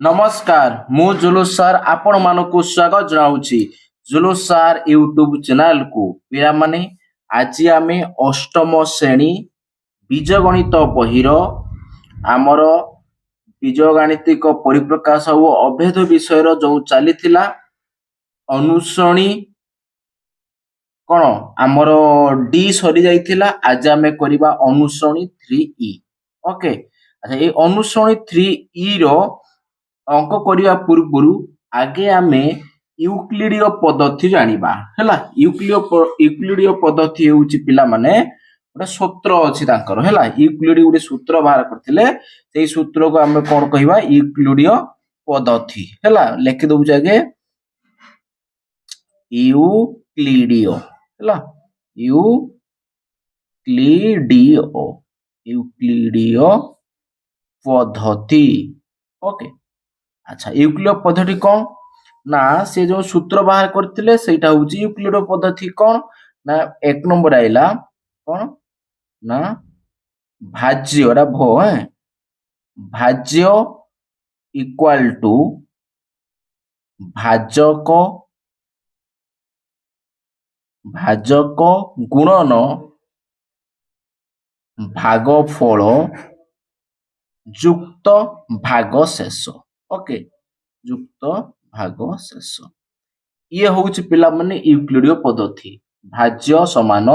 नमस्कार मु जुलूस सर आपण मानकु स्वागत जनाऊँची जुलूस सर यूट्यूब चैनल को पिला माने आज आमे अष्टम श्रेणी बीजगणित बहिर आमर बीजगणितिक परिप्रकाश और अभेद विषय जो चली अनुश्रेणी कौन आमर डी सरी जाइथिला आज आमे करिबा अनुश्रेणी 3E ओके। अच्छा ये अनुश्रेणी 3E रो अंक करिया पूर्व आगे आमे यूक्लिडीय पद्धति जानिबा हैला। यूक्लिडीय पद्धति होउची पिला माने गोटे सूत्र अछि तांकर हैला। यूक्लिडी गोटे सूत्र बाहर करथिले सेही सूत्र को आमे कोन कहिबा यूक्लिडीय पद्धति हैला। लिखि दउछ आगे यूक्लिडीय हैला। यूक्लिडीय पद्धति ओके। अच्छा यूक्लिड पद्धति कौन ना से जो सूत्र बाहर करथिले सेटा होउची यूक्लिड पद्धति कौन ना एक नंबर आइला कौन ना भाज्य एटा भो है भाज्य इक्वल टू भाजक गुणन भागफल युक्त भागशेष ओके युक्त भागशेष ये होउची पिला माने यूक्लिडीय पद्धति भाज्य समान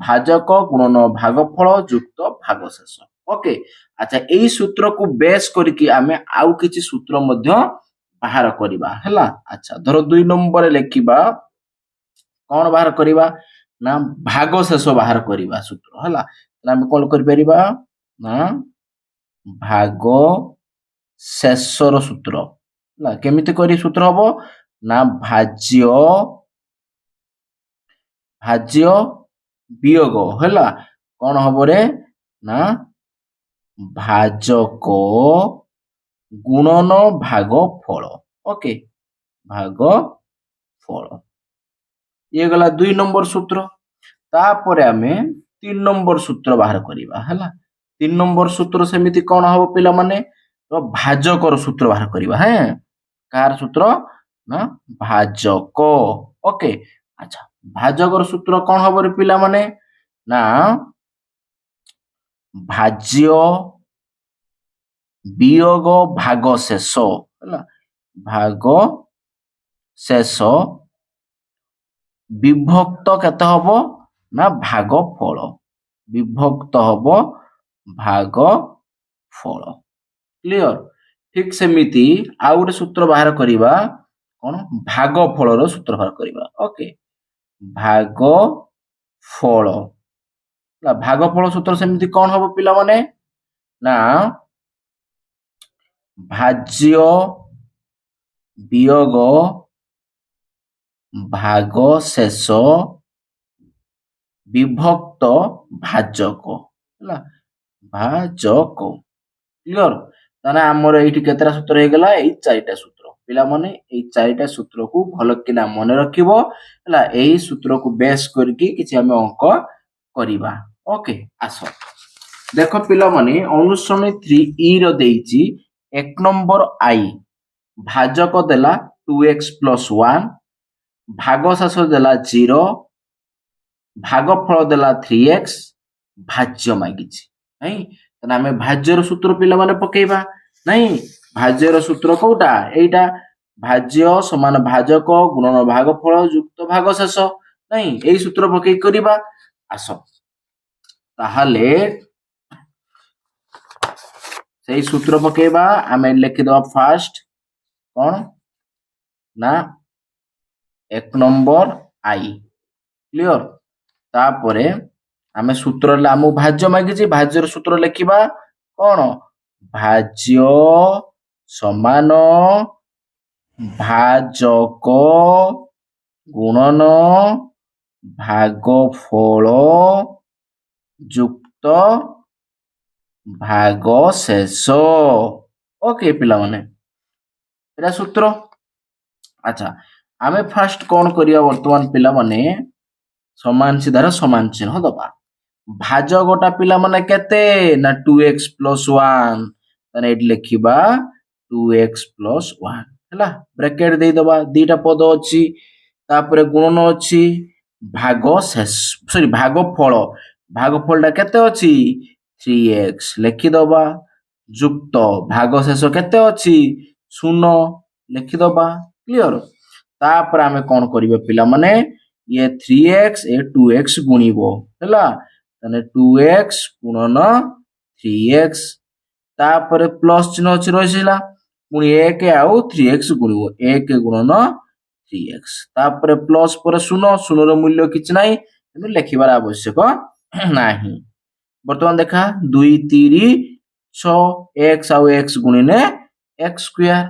भाजक गुणन भागफल युक्त भागशेष ओके। अच्छा एई सूत्र को बेस करके आमे आउ किछि सूत्र मध्य बाहर करिबा हैला। अच्छा धरो 2 नंबर लेखिबा कोन बाहर करिबा ना भागशेष बाहर करिबा सूत्र हैला। आमे कोन करि परिबा ना भाग शेषर सूत्र ना केमिति करी सूत्र हबो ना भाज्य वियोग हैला कोन हबो रे ना भाजक गुणन भागफल ओके भागफल ये गला 2 नंबर सूत्र। तापर आमे 3 नंबर सूत्र बाहर करिबा हैला। 3 नंबर सूत्र सेमिति कोन हबो पिला माने तो भाजकर सूत्र बाहर करिबा है कार सूत्र ना भाजक ओके। अच्छा भाजकर सूत्र कोन हबो रे पिला माने ना भाज्य वियोग भागशेष हैला भागशेष विभक्त केते हबो ना भागफल विभक्त हबो भागफल क्लियर। ठीक सेमिति आउ गोटे सूत्र बाहर करिबा कोन भागफल रो सूत्र बाहर करिबा ओके भागफल ना भागफल सूत्र सेमिति कोन हबो पिला माने ना भाज्य वियोग भागशेष विभक्त भाजक हैला भाजक क्लियर। ताना हमर एठी केतरा सूत्र हे गेला एई चारिटा सूत्र पिला माने एई चारिटा सूत्र को भलो किना मने रखिबो हैला। एई सूत्र को बेस करके किछि हम अंक करिबा ओके। आसो देखो पिला माने अनुश्रेणी 3E रो देइची 1 नंबर आई भाजक देला 2x + 1 भागशेष देला 0 भागफल देला 3x भाज्य मागिछि नहीं तना हमें भाज्यर सूत्र पिला माने पकेइबा नहीं भाज्यर सूत्र कोटा एटा भाज्य समान भाजक गुणन भागफल युक्त भागशेष नहीं एई सूत्र पकेइ करिबा। आसो ताहाले सेई सूत्र पकेइबा आमे लिखि दबा फास्ट कोन ना 1 नंबर आई क्लियर। तापरे आमे सूत्र लामु भाज्य मागिछि भाज्यर सूत्र लिखिबा कोन भाज्य समान भाजक गुणन भागफल युक्त भागशेष ओके पिला माने एटा सूत्र। अच्छा आमे फास्ट कोन करिया वर्तमान पिला माने समान सीधार समान चिन्ह दबा भाजकटा पिला माने केते ना 2x + 1 तने एट लिखिबा 2x प्लस 1 है ब्रैकेट दे दबा दीटा पद अच्छी तापर गुणन अच्छी भाग शेष सॉरी भागफलटा केते अच्छी 3x लिखिदबा जुक्त भाग शेष केते अच्छी 0 लिखिदबा क्लियर तापर आमे कोन करिवे पिला माने ये 3x ए 2x गुणिबो हैला तने 2x गुणन 3x तापर प्लस चिन्ह अछि रहिला पुणी 1 आउ 3x गुणिबो 1 गुणन 3x तापर प्लस पर 0 रो मूल्य किछ नाही तेनु लेखिबार आवश्यक नाही वर्तमान देखा 2 3 6 x आउ x गुणिले x स्क्वायर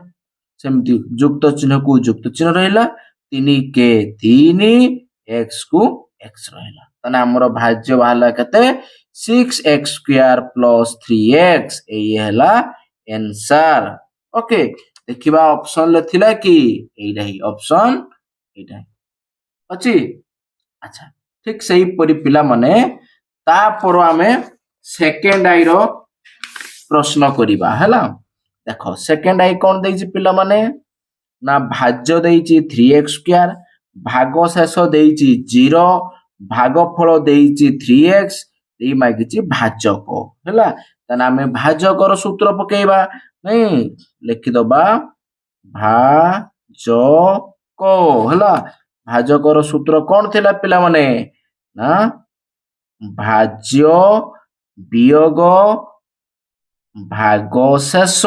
सेमति युक्त चिन्ह को युक्त चिन्ह रहिला 3 के 3 x को x रहिला तने हमर भाज्य बाहला कते 6x स्क्वायर प्लस 3x ए हैला आंसर ओके देखिबा ऑप्शन ले थिला कि एइडा ही ऑप्शन एइडा अछि अच्छा ठीक सही परि पिला माने ता पर आमे सेकंड आई रो प्रश्न करिबा हैला देखो सेकंड आई कोन दैछि पिला माने ना भाज्य दैछि 3x स्क्वायर भाग शेष दैछि 0 भागफल दैछि 3x देई मागिछि भाजक हैला तने आमे भाजकर सूत्र पकेइबा नहीं लिखि दबा भाजक हैला भाजकर सूत्र कोन थिला पिला माने ना भाज्य वियोग भाग शेष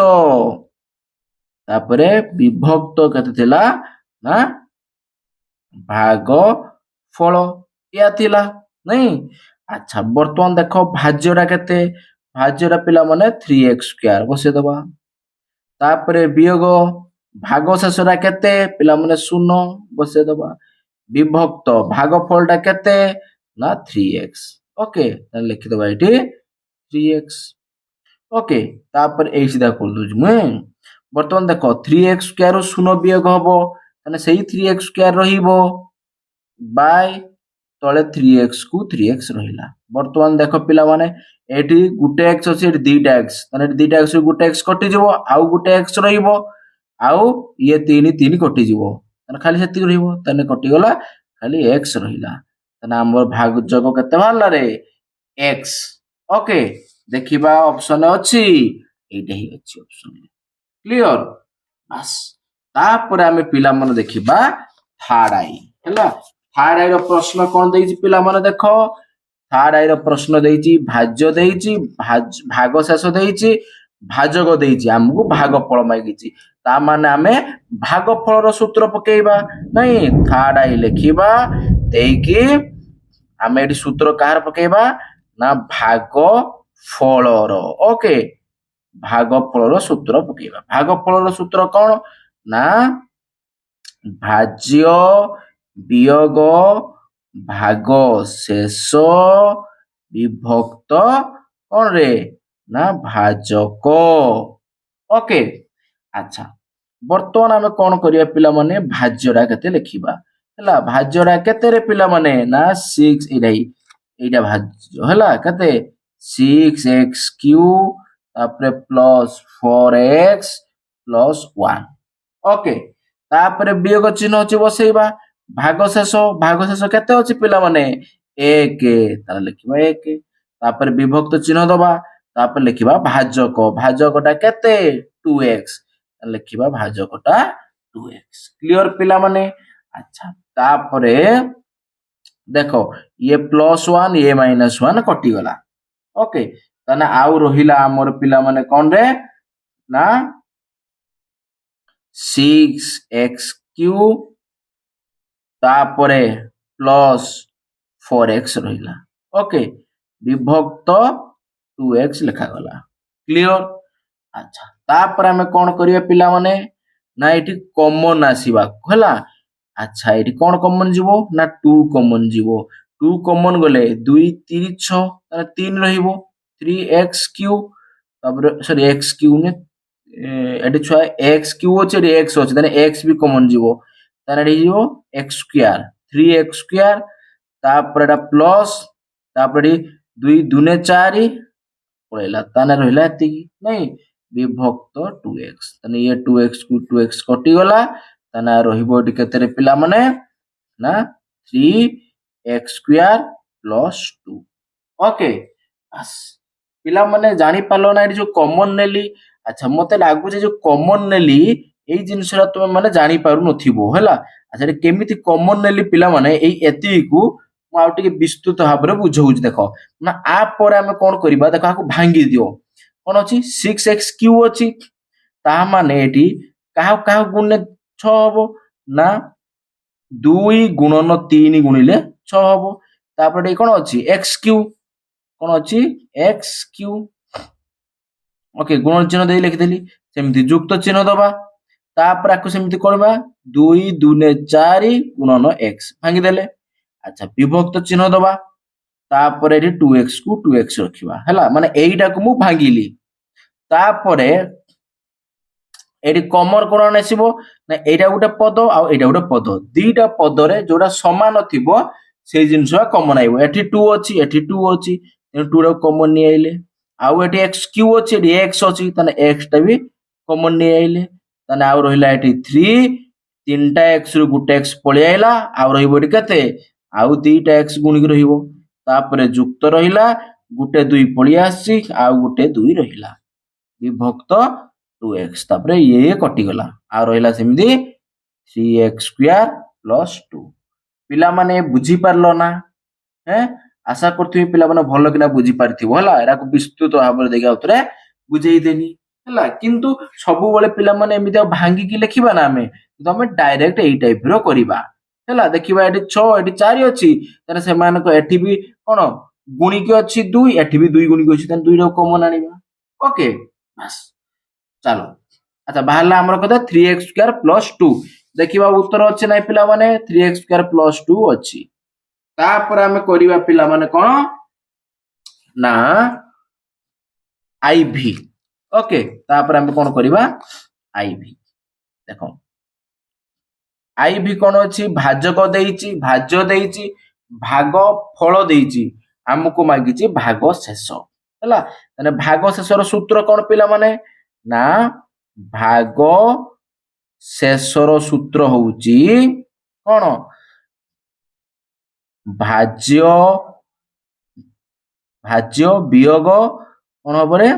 तापरे विभक्त केते थिला ना भाग फल या थिला नहीं अच्छा वर्तमान देखो भाज्यरा केते भाज्यरा पिला माने 3x स्क्वायर बसे दबा तापरे वियोग भाग शेषरा केते पिला माने 0 बसे दबा विभक्त भागफलटा केते ना 3x ओके त लिखि दबा एठी 3x ओके तापर ए सीधा कर दूज मैं वर्तमान देखो 3x स्क्वायर रो 0 वियोग हबो तने सही 3x स्क्वायर रहिबो बाय तळे 3x को 3x रहिला वर्तमान देखो पिला माने एठी गुटे x अछि एठी दुटा x तने दुटा x गुटे x कटि जबो आउ गुटे x रहिबो आउ ये 3 3 कटि जबो तने खाली सेति रहिबो तने कटि गला खाली x रहिला तने हमर भाग जग केते मारला रे x ओके देखिबा ऑप्शन अछि एटा ही अछि ऑप्शन क्लियर बस तापर आमे पिला मन देखिबा थर्ड आई हैला थर्ड आई रो प्रश्न कोन देछि पिला मन देखो थर्ड आई रो प्रश्न देछि भाज्य देछि भाग शेष देछि भाजक देछि हमकु भागफल मागिछि ता माने आमे भागफल रो सूत्र पकेइबा नहीं थर्ड आई लिखिबा देकी आमे एठी सूत्र कार पकेइबा ना भाग फलर ओके भागफल सूत्र पकेइबा भागफल सूत्र कोन ना भाज्य वियोग भाग शेष विभक्त कोन रे ना भाजक ओके अच्छा वर्तमान आमे कोन करिया पिला माने भाज्यरा केते लिखिबा हला भाज्यरा केते रे पिला माने ना 6 एइडा भाज्य हला केते 6x क्यूब तापरे प्लस 4x प्लस 1 ओके तापरे वियोग चिन्ह अछि बसेइबा भाग शेष केते अछि पिला माने 1 तार लिखिबा 1 तापरे विभक्त चिन्ह दबा तापर लिखिबा भाजकटा केते 2x लिखिबा भाजकटा 2x क्लियर पिला माने अच्छा तापरे देखो ये +1 ये -1 कटि गला ओके तने आउ रहिला हमर पिला माने कोन रे ना 6x क्यूब तापरे प्लस 4x रहिला ओके विभक्त 2x लिखा गला क्लियर अच्छा तापर हमें कोन करिया पिला माने ना एठी कॉमन आसीबा हला अच्छा एठी कोन कॉमन जीवो ना 2 कॉमन जीवो 2 कॉमन गले 2 3 6 ताने 3 रहिबो 3x क्यूब तापर सॉरी x क्यूब ने एठी छुआ x क्यूब अछि एठी x अछि ताने x भी कॉमन जीवो ताने एठी जीवो x स्क्वायर 3x स्क्वायर तापर एटा प्लस तापर एठी 2 2 ने 4 पळेला ताने रहिला एति नहीं विभक्त 2x तने ये 2x को 2x कटि गला तने रहिबो एटी केते पिला माने ना 3x² + 2 ओके बस पिला माने जानि पालो ना जो कॉमन नेली अच्छा मते लागु जे जो कॉमन नेली एई जिंसरा तुम माने जानि पारु नथिबो हला अच्छा रे केमिति कॉमन नेली पिला माने एई एति को मु आउटिके विस्तृत भाबरे बुझौज देखो ना आ पर हम कोन करबा देखो आको भांगी दियो कोन अछि 6x³ अछि ता माने एटी काह काह गुणे 6 हबो ना 2 गुणन 3 गुणिले 6 हबो तापर कोन अछि x³ कोन अछि x³ ओके गुण चिन्ह दे लिखि देली सेमति युक्त चिन्ह दबा तापर आको सेमति करबा 2 2 4 गुणन x भांगी देले अच्छा विभक्त चिन्ह दबा तापर एठी 2x को 2x रखिबा हला माने एईटा को मु भांगीली तापर एठी कमर कोन नसिबो ना एटा गुटे पद आ एटा गुटे पद दीटा पद रे जोडा समान थिबो से जिंसवा कॉमन आइबो एठी 2 अछि एठी 2 अछि 2 रा कॉमन नि आइले आउ एठी x³ अछि एठी x अछि तने x टा भी कॉमन नि आइले तने आउ रहिला एठी 3 तीनटा x रु गुटे x पळि आइला आउ रहिबो एठी केते आउ दीटा x गुणी रहिबो तापरे युक्त रहिला गुटे 2 पळि आसी आउ गुटे 2 रहिला विभक्त 2x तापरे ये कटि गला आ रहिला सेमदी 3x² + 2 पिला माने बुझी पारलो ना हैं आशा करथि पिला माने भलो किना बुझी पारथिबो हला एरा को विस्तृत भाबरे देखा उतरे बुझेई देनी हला किंतु सबु बेले पिला माने एमिति भांगी की लिखिबा ना हमें हमें डायरेक्ट एई टाइप रो करिबा हला देखिबा एठी 6 एठी 4 अछि तने समान को एठी भी कोन गुणी के अछि 2 एठी भी 2 गुणी के अछि तने 2 रो कॉमन आनिबा ओके बस चलो अच्छा बाहरला हमर कथा 3x² + 2 देखिबा उत्तर अछि नै पिला माने 3x² + 2 अछि तापर हमें करिबा पिला माने कोन ना आईवी ओके तापर हमें कोन करिबा आईवी देखो आईवी कोन अछि भाजक देइछि भाज्य देइछि भाग फल देइछि हमको मागिछि भाग शेष हला तने भाग शेषर सूत्र कोन पिला माने ना भाग शेषर सूत्र होउछि कोन भाज्य भाज्य वियोग कोन हबरे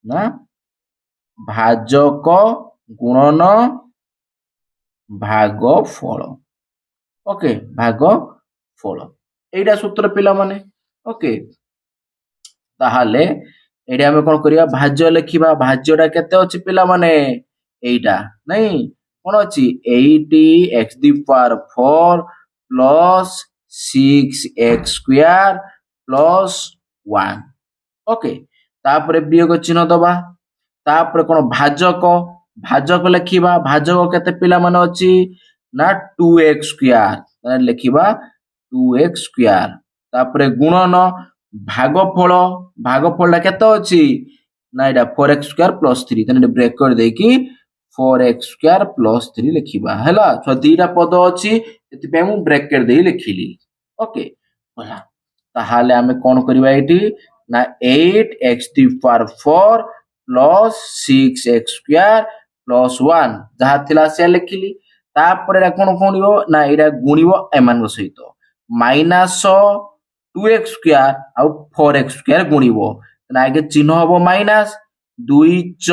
ना भाजक गुणन भाग फल ओके भाग फल एटा सूत्र पिला माने ओके ताहाले एडी हमें कोन करिया भाज्य लिखिबा भाज्यटा केते अछि पिला माने एटा नै कोन अछि 80x⁴ plus 6x² plus 1 okay तापरे वियोग चिन्ह दबा तापरे कोन भाजक भाजक लिखिबा भाजक केते पिला माने अछि ना 2x² ताने लिखिबा 2x² तापरे गुणन भागफल केते अछि ना एटा 4x² + 3 तने ब्रेक कर दे कि 4x² + 3 लिखिबा हैला छ दीटा पद अछि एति पे मु ब्रैकेट दे लिखिली ओके होला ताहाले हमें कोन करबा एठी ना 8x⁴ + 6x² + 1 जहा थिला से लिखिली तापर एटा कोन कोनिबो ना एटा गुणिबो एमान सहित माइनस 2x² आ 4x² गुणिबो तने आगे चिन्ह हबो माइनस 2 *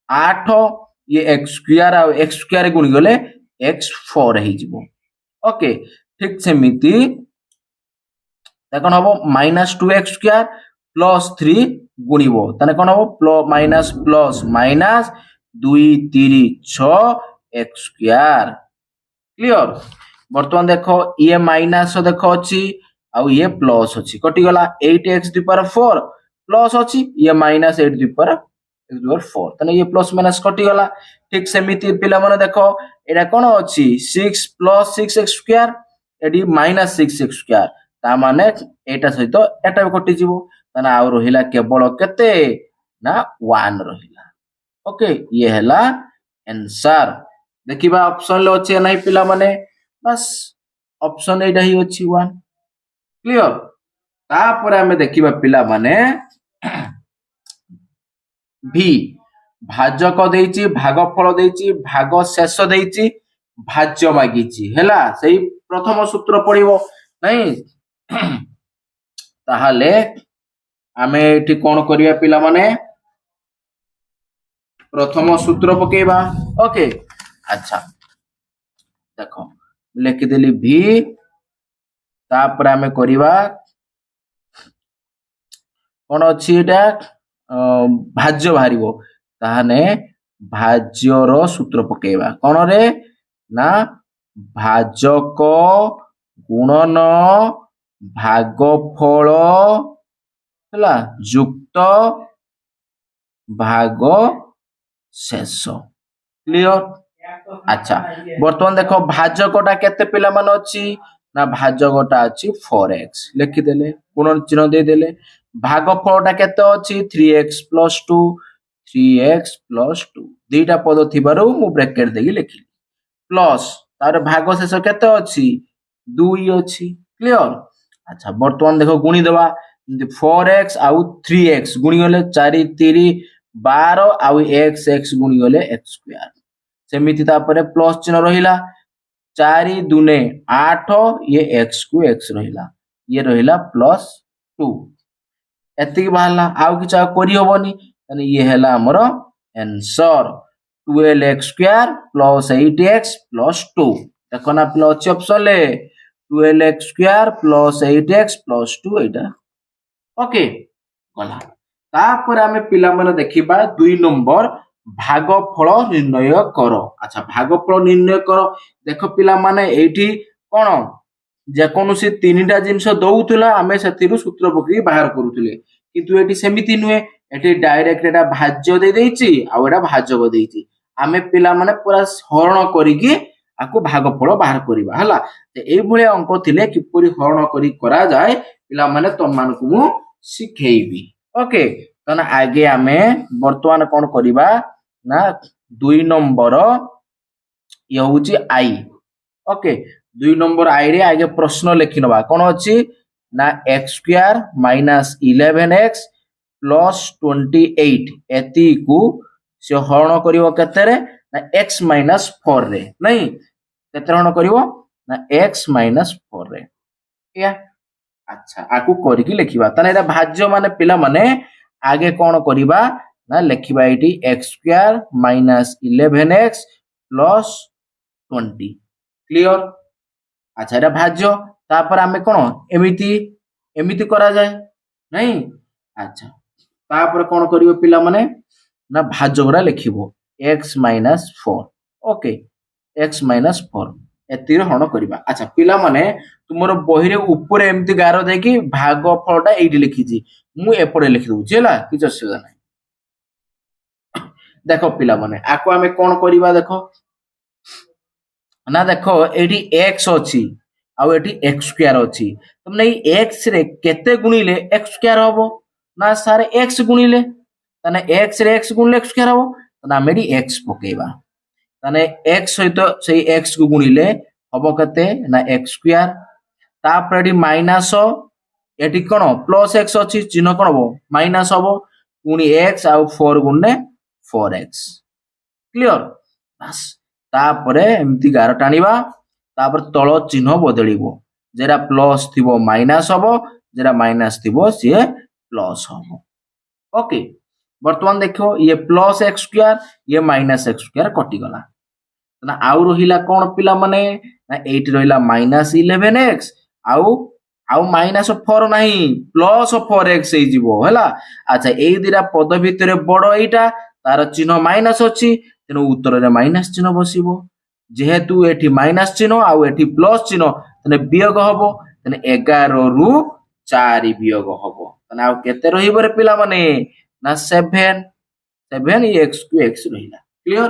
8 ये x² आ x² गुणी गले x4 हे जिवो ओके ठीक सेमिति देखन हबो -2x² + 3 गुणिबो तने कोन हबो minus plus minus 2 3 6 x² clear वर्तमान देखो ये माइनस देखो अछि आ ये प्लस अछि कटि गला 8x⁴ प्लस अछि ये माइनस 8x⁴ तने ये प्लस माइनस कटि गला ठीक सेमिति पिला माने देखो एटा कोन अछि 6 + 6x² एडी -6x² ता माने एटा सहित एटा भी कटि जिवो तने आ रहिला केवल केते ना 1 रहिला ओके ये हला आंसर देखिबा ऑप्शन ले अछि नै पिला माने बस ऑप्शन एटा ही अछि 1 क्लियर तापर हमें देखिबा पिला माने भी भाजक देइछि भागफल देइछि भाग शेष देइछि भाज्य मागिछि हैला सेही प्रथम सूत्र पड़िबो नहीं ताहाले आमे एठी कोन करिया पिला माने प्रथम सूत्र पकेबा ओके अच्छा देखो लिखिदेली भी तापर आमे करिबा कोन अछि एटा भाज्य बाहरिबो ताहाने भाज्यर सूत्र पकेबा कोन रे ना भाजक गुणन भागफल हैला युक्त भाग शेष क्लियर अच्छा बर्तमान देखो भाजकटा केते पिला मान अछि ना भाजकटा अछि 4x लिखि देले गुणन चिन्ह दे देले भागफलटा केते अछि 3x + 2 3x + 2 दुईटा पद थिबारु मु ब्रैकेट देगी लिखिली प्लस तार भाग शेष केते अछि 2 अछि क्लियर अच्छा बर्तमान देखो गुणी देबा 4x आउ 3x गुणी गले 4 3 12 आउ x x गुणी गले x² सेमिति तापरे प्लस चिन्ह रहिला 4 दुने 8 ये x को x रहिला ये रहिला +2 एतिक बाहला आउ किछ करि होबनी तने ये हैला हमर आंसर 12x² + 8x + 2 देखो ना प्लस अछि ऑप्शन ले 12x² + 8x + 2 एटा ओके गला तापर आमे पिला माने देखिबा 2 नंबर भागफल निर्णय करो अच्छा भागफल निर्णय करो देखो पिला माने एठी कोन जे कोनोसी तीनटा जिंस दउतला आमे सेतिरु सूत्र पकरी बाहर करूतले किंतु एठी सेमिति नुए एठी डायरेक्ट एटा भाज्य दे देइछि आ एटा भाजक देइछि आमे पिला माने पूरा हरण करिकि आकु भागफल बाहर करिबा हला एई भले अंक थिले किपरि हरण करि करा जाय पिला माने तम मानकु मु सिखेइबी ओके तने आगे आमे वर्तमान कोन करिबा ना 2 नंबर ये होची आई ओके 2 नंबर आई रे आगे प्रश्न लिखि नबा कोन अछि ना x² - 11x + 28 एति को से हरण करिवो केते रे ना x - 4 रे नहीं केते हरण करिवो ना x - 4 रे या अच्छा आकु करिकि लिखिबा तने एटा भाज्य माने पिला माने आगे कोन करिबा ना लिखिबा एटी x² - 11x + 20 क्लियर अच्छा एटा भाज्य तापर आमे कोन एमिति एमिति करा जाय नहीं अच्छा तापर कोन करिवो पिला माने ना भाज्यगरा लिखिबो x - 4 ओके x - 4 एतिर हण करिबा अच्छा पिला माने तुमरो बहिरे ऊपर एमति गारो देकी भागफलटा एइठी लिखिजी मु एपडे लिखि दउ छला किछ असुविधा नै देखो पिला माने आको आमे कोन करिबा देखो ना देखो एठी x अछि आ एठी x² अछि तमने ई x रे केते गुणिले x² हबो ना सारे x गुणिले तने x रे x गुणिले x² हबो तने आमे एठी x पकेबा तने x सहित सेही x को गुणिले हबो कते ना x² तापर एठी माइनस एठी कोन प्लस x अछि चिन्ह कोन हबो माइनस हबो पुनी x आ 4 गुणने 4x क्लियर बस तापरे एमती गार टाणीबा तापर तळ चिन्ह बदलिबो जेरा प्लस थिबो माइनस हबो जेरा माइनस थिबो से प्लस हबो ओके वर्तमान देखो ये प्लस x² ये माइनस x² कटि गला ना आउ रहिला कोन पिला माने ना 8 रहिला -11x आउ -4 नाही +4x हे जिवो हला अच्छा एई दिरा पद भितरे बडो एटा तार चिन्ह माइनस अछि तेनु उत्तर रे माइनस चिन्ह बसिबो जेहेतु एठी माइनस चिन्ह आउ एठी प्लस चिन्ह तने वियोग हबो तने 11 रु 4 वियोग हबो तने आउ केते रहिबो रे पिला माने ना 7 ये x को x रहिला क्लियर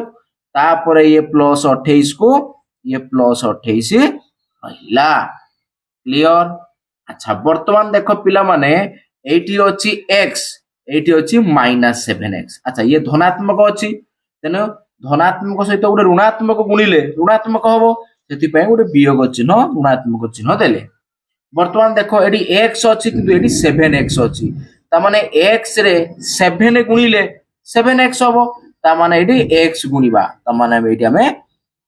तापर ये +28 को ये +28 रहिला क्लियर अच्छा वर्तमान देखो पिला माने एठी अछि x एठी अछि -7x अच्छा ये धनात्मक अछि तेनो धनात्मक सहित गुटे ऋणात्मक गुणिले ऋणात्मक हबो सेति पय गुटे वियोग चिन्ह ऋणात्मक चिन्ह देले वर्तमान देखो एठी x अछि किंतु एठी 7x अछि ता माने x रे 7 गुणिले 7x हबो ता माने एटी x गुणिबा ता माने एटी हमें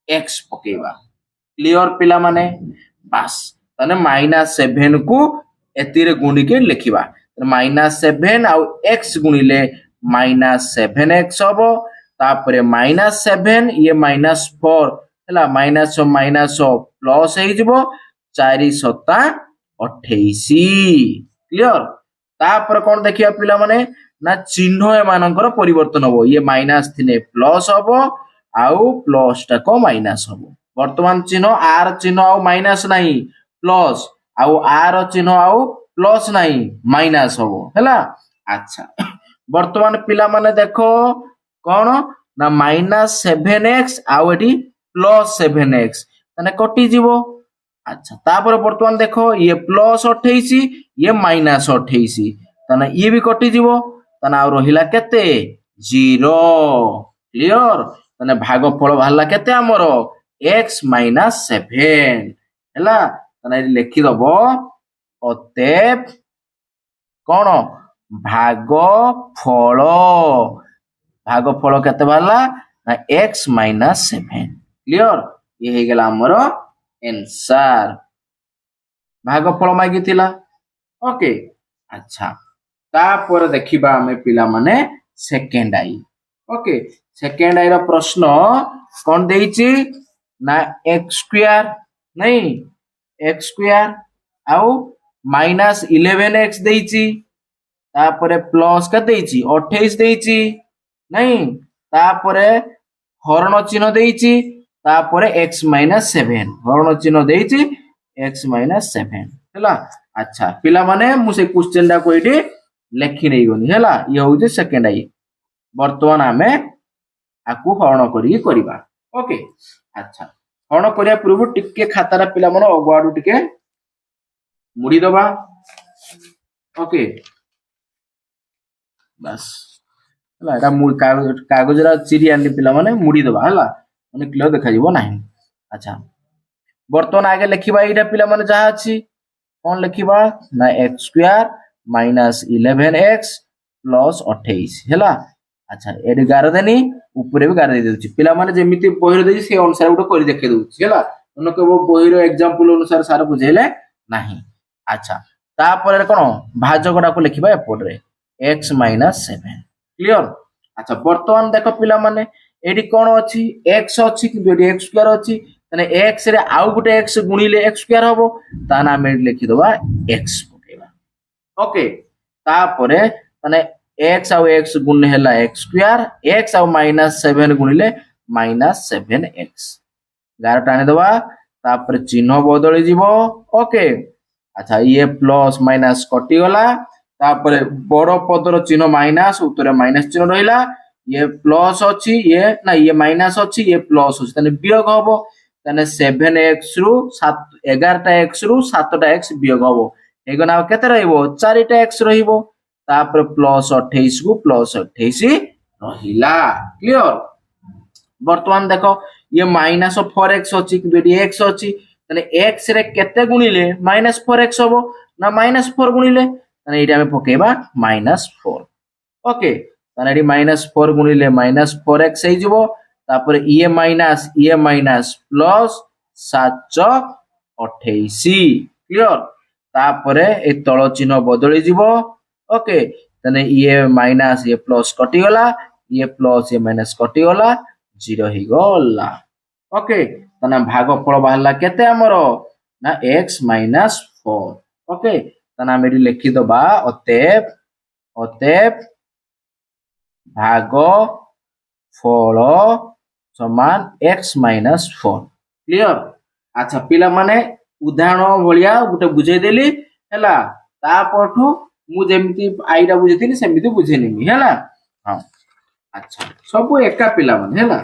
x पकेबा क्लियर पिला माने बस तने -7 को एति रे गुणी के लिखिबा -7 आउ x गुणिले -7x हबो तापरे -7 ये -4 हला माइनस प्लस हे जिवो 4 7 28 क्लियर तापर कोन देखिया पिला माने ना चिन्ह ए मानकर परिवर्तन हबो ये माइनस थिने प्लस हबो आउ प्लस टा को माइनस हबो वर्तमान चिन्ह आर चिन्ह आउ माइनस नाही प्लस आउ आर चिन्ह आउ प्लस नाही माइनस हबो हला अच्छा वर्तमान पिला माने देखो कोन ना -7x आउ एटी +7x तने कटि जीवो अच्छा तापर वर्तमान देखो ये +28 ये -28 तने ये भी कटि जीवो तने आ रहिला केते 0 क्लियर तने भागफल बाहला केते हमर x - 7 हैला तने लिखि दबो अतएव कोन भागफल केते बाहला ना x - 7 क्लियर ये हे गेला हमर आंसर भागफल मागी थिला ओके अच्छा तापर देखिबा हमें पिला माने सेकंड आई ओके सेकंड आई रो प्रश्न कोन देइची ना x² नहीं x² आउ -11x देइची तापरे प्लस का देइची 28 देइची नहीं तापरे हरण चिन्ह देइची तापरे x - 7 हरण चिन्ह देइची x - 7 हैला अच्छा पिला माने मु से क्वेश्चन डा को इडी लेखि नै गनी हैला ये हो जे सेकंड आई वर्तमान हमें आकु हरण करी करबा ओके अच्छा हरण करिया पूर्व टिके खातारा पिला माने अगवाडू टिके मुड़ी दबा ओके बस हला एटा मु कागज रा चिरी आनी पिला माने मुड़ी दबा हला माने क्लियर देखा जीवो नाही अच्छा वर्तमान आगे लिखिबा एटा पिला माने जहा अछि कोन लिखिबा ना x² - 11x + 28 हैला अच्छा एडी गार देनी ऊपर भी गार दे देउची पिला माने जेमिति बहिर देई से अनुसार उडो करि देखे देउची हैला उनको को बहिर एग्जांपल अनुसार सारा बुझेले नाही अच्छा तापर कोन भाजकडा को लिखिबा एपोड रे x - 7 क्लियर अच्छा वर्तमान देखो पिला माने एडी कोन अछि x अछि कि एडी x² अछि तने x रे आउ गुटे x गुणिले x² हबो ता नाम लिखि दबा x पकेबा ओके तापरे तने x आउ x गुण हैला x² x आउ -7 गुणिले -7x गार टाणी दबा तापर चिन्ह बदली जीवो ओके अच्छा ये प्लस माइनस कटि गला तापर बड़ पदर चिन्ह माइनस उत्तर माइनस चिन्ह रहिला ये प्लस अछि ये ना ये माइनस अछि ये प्लस अछि तने वियोग हबो तने 7x रु 11x रु 7x वियोग हबो एगना केते रहइबो 4x रहइबो तापर प्लस 28 को प्लस 28 रहिला क्लियर वर्तमान देखो ये -4x अछि कि बेटी x अछि तने x रे केते गुणिले -4x हबो ना -4 गुणिले तने एटा हम पकेबा -4 ओके तने एटी -4 गुणिले -4x हे जिवो तापर ये माइनस प्लस 728 क्लियर तापर ए तळ चिन्ह बदली जिवो ओके तने ये माइनस ये प्लस कटि गला ये प्लस ये माइनस कटि गला 0 ही गला ओके तने भागफल बाहला केते हमरो ना x - 4 ओके तने हम एडी लिखि दबा अतएव भागफल समान x - 4 क्लियर अच्छा पिला माने उदाहरण भलिया गुटे बुझे देली हैला तापठु मु जेमिति आईडा बुझेतिनी सेमिति बुझेनिमी हैला हां अच्छा सब एका पिला माने हैला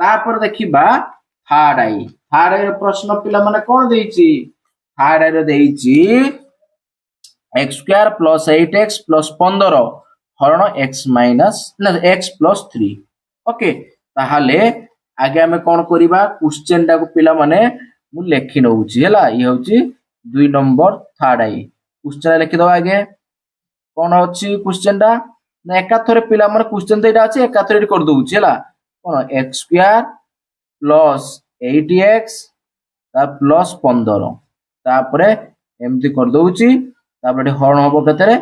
तापर देखिबा थर्ड आई प्रश्न पिला माने कोन देइची थर्ड आई रे देइची x² + 8x + 15 हरण x - x + 3 ओके ताहाले आगे हमें कौन करिबा क्वेश्चन टा को पिला माने मु लेखि नउची हैला ये होची 2 नंबर थर्ड आई क्वेश्चन लिखि दो आगे कौन अछि क्वेश्चन टा ना एकाथरे पिला माने क्वेश्चन तो एटा अछि एकाथरे कर दउछि हला कोन x स्क्वायर प्लस 8x ता प्लस 15 तापरे एमती कर दउछि तापरे हरण हबो केतरे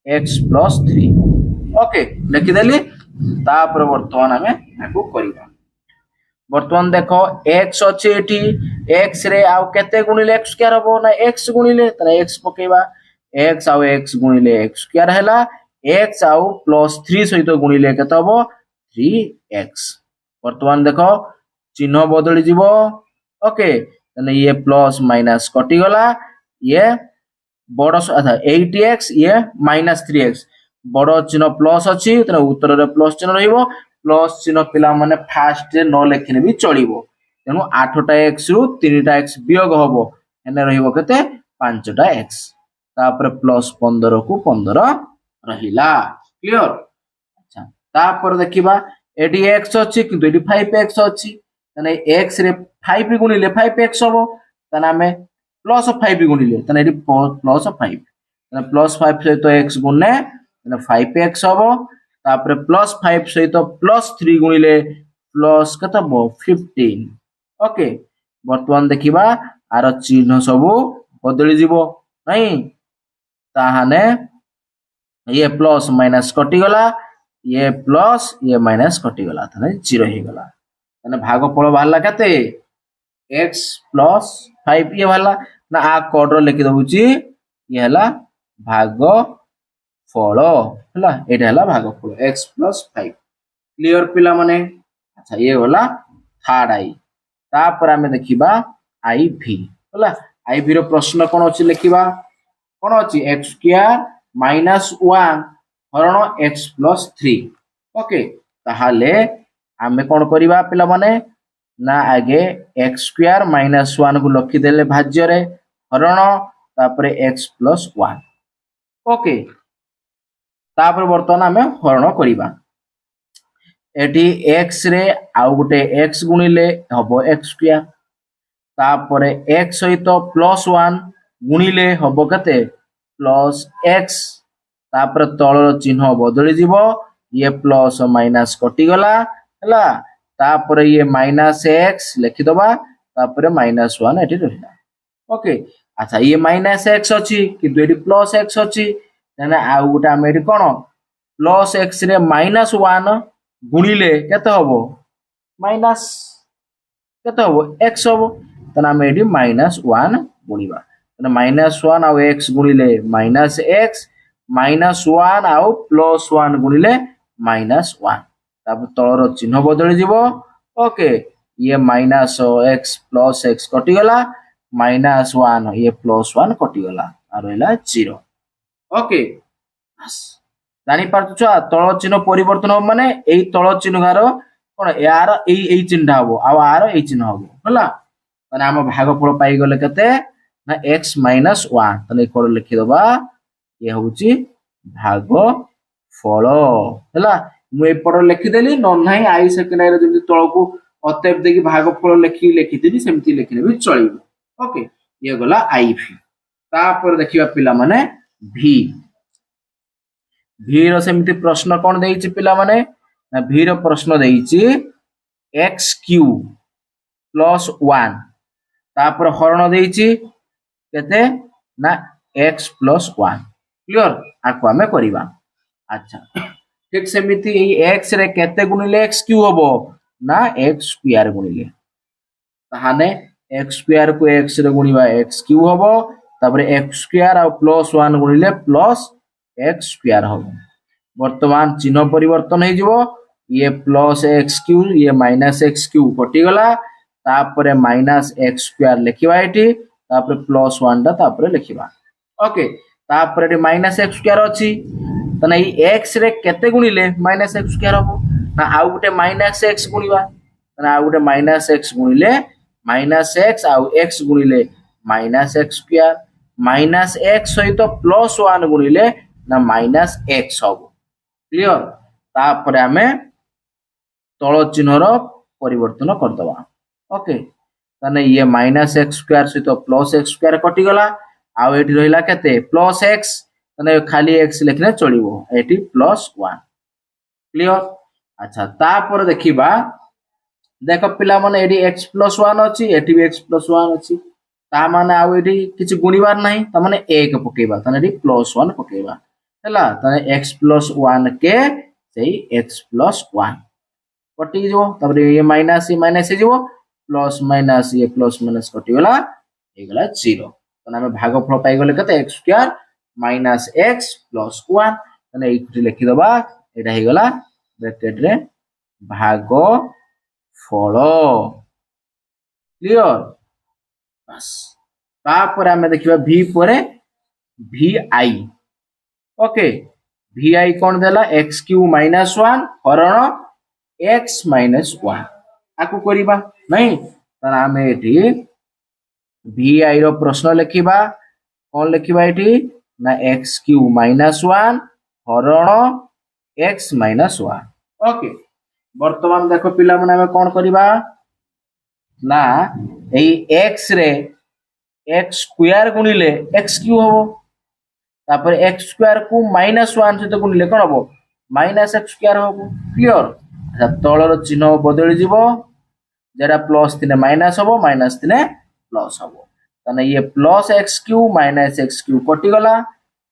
x प्लस 3 ओके लिखि देली तापरे वर्तमान हमें आकु करिबा वर्तमान देखो x अछि एठी x रे आउ केते गुणिले x स्क्वायर हबो ना x गुणिले तने x पकेबा x आउ x गुणिले x स्क्वायर हैला x आउ प्लस 3 सहित गुणिले केते हबो 3x वर्तमान देखो चिन्ह बदली जीवो ओके तने ये प्लस माइनस कटि गला ये बड़ अच्छा 8x ये माइनस 3x बड़ चिन्ह प्लस अछि तने उत्तर रे प्लस चिन्ह रहिबो प्लस चिन्ह पिला माने फास्ट रे न लेखिने भी चलिबो तेनु 8टा x रु 3टा x वियोग हबो एने रहिबो केते 5टा x तापर प्लस 15 को 15 रहिला क्लियर अच्छा तापर देखिबा एडी x अछि किंतु एडी 5x अछि तने x रे 5 गुणिले 5x हबो तने हमें प्लस 5 गुणिले तने एडी प्लस 5 तने प्लस 5 सहित x गुणने तने 5x हबो तापर प्लस 5 सहित प्लस 3 गुणिले प्लस कत हबो 15 ओके वर्तमान देखिबा आर चिन्ह सब बदली जीवो नहीं ताहाने ये प्लस माइनस कटि गला ये प्लस ये माइनस कटि गला तने 0 हे गला तने भागफल बाहरला केते x प्लस 5 ये वाला ना आ कोड रो लिखि दउची ये हला भागफल हला एटा हला भागफल x प्लस 5 क्लियर पिला माने अच्छा ये वाला थर्ड आई तापर हमें देखिबा IV हला IV रो प्रश्न कोन अछि लिखिबा कोन अछि x स्क्वायर माइनस 1 हरण x प्लस 3 ओके ताहाले हमें कोन करिबा पिला माने ना आगे x स्क्वायर माइनस 1 को लखि देले भाज्य रे हरण तापर x प्लस 1 ओके तापर वर्तमान हमें हरण करिबा एटी x रे आउ गुटे x गुणिले हबो x स्क्वायर तापर x सहित प्लस 1 गुणिले हबो कते प्लस x तापर तळर चिन्ह बदली जीवो ये प्लस माइनस कटि गला हला तापर ये माइनस x लिखि दबा तापर माइनस 1 एटी रहिला ओके अच्छा ये माइनस x अछि किंतु एटी प्लस x अछि तने आउ गुटा हम एटी कोन प्लस x रे माइनस 1 गुणिले केते हबो माइनस केते हबो x हबो तने हम एटी माइनस 1 गुणिबा तने माइनस 1 आउ x गुणिले माइनस x माइनस 1 आउ प्लस 1 गुणिले माइनस 1 तापर तळर चिन्ह बदली जीवो ओके ये माइनस x प्लस x कटि गला माइनस 1 ये प्लस 1 कटि गला आ रहला 0 ओके बस जानि पारछ तळ चिन्ह परिवर्तन हो माने एई तळ चिन्ह गार कोन यार एई चिन्ह हबो आ आर एई चिन्ह हबो हला तने हम भागफल पाई गले केते ना x माइनस 1 तने कोड लिखि दबा ये होउची भागफल हला मु एपड़ लिखि देली न नाही आई सेकंड रे जति तळको अतएव देखि भागफल लिखि देली सेमति लिखिले भी चलिबो ओके ये गला IV तापर देखिबा पिला माने V V रो सेमति प्रश्न कोन देइछि पिला माने ना V रो प्रश्न देइछि x क्यूब प्लस 1 तापर हरण देइछि केते ना x प्लस 1 क्लियर आको हमें करिबा अच्छा ठीक सेमिति x रे केते गुणिले x क्यूब हबो ना x स्क्वायर गुणिले ताहाने x स्क्वायर को x रे गुणिबा x क्यूब हबो तापर x स्क्वायर आ प्लस 1 गुणिले प्लस x स्क्वायर हबो वर्तमान चिन्ह परिवर्तन हे जिवो ये प्लस x क्यूब ये माइनस x क्यूब कटि गला तापर माइनस x स्क्वायर लिखिबा एठी तापर प्लस 1 दा तापर लिखिबा ओके तापर एठी माइनस x स्क्वायर अछि तने ई x रे केते गुणिले माइनस x स्क्वायर हबो ना आउ गुटे माइनस x गुणिबा तने आउ गुटे माइनस x गुणिले माइनस x आउ x गुणिले minus x square minus x सहित प्लस 1 गुणिले ना माइनस x हबो क्लियर तापर हमें तळ चिन्ह रो परिवर्तन कर दबा ओके तने ये माइनस x स्क्वायर सहित प्लस x स्क्वायर कटि गला आ एठी रहिला केते प्लस x तने खाली x लिखले चलिबो एटी +1 क्लियर। अच्छा तापर देखिबा देख पिला माने एटी x + 1 अछि एटी भी x + 1 अछि ता माने आ एटी किछि गुणीबार नाही त माने 1 पकेबा तने एटी +1 पकेबा हला तने x + 1 के सेही x + 1 कटि जो तबरे ये माइनस हे जो प्लस माइनस ये प्लस माइनस कटि गला हे गला 0 तने हम भागफल पाई गले कते x² माइनस x प्लस 1 तने एठी लिखि दबा एटा हे गला ब्रैकेट रे भागफल क्लियर बस तापर हमें देखिबा v परे vi ओके vi कोन देला x³ - 1 हरण x - 1 आकु करिबा नहीं ताना हमें एठी vi रो प्रश्न लिखिबा कोन लिखिबा एठी ना x³ - 1 हरण x - 1 ओके वर्तमान देखो पिला माने हमें कोन करिबा ना एई x रे x² गुणिले x³ होबो तापर x² को -1 सहित गुणिले कोन होबो -x² होबो क्लियर। अच्छा तळर चिन्ह बदली जीवो जेरा प्लस थिने माइनस होबो माइनस थिने प्लस होबो तने ये प्लस x³ माइनस x³ कटि गला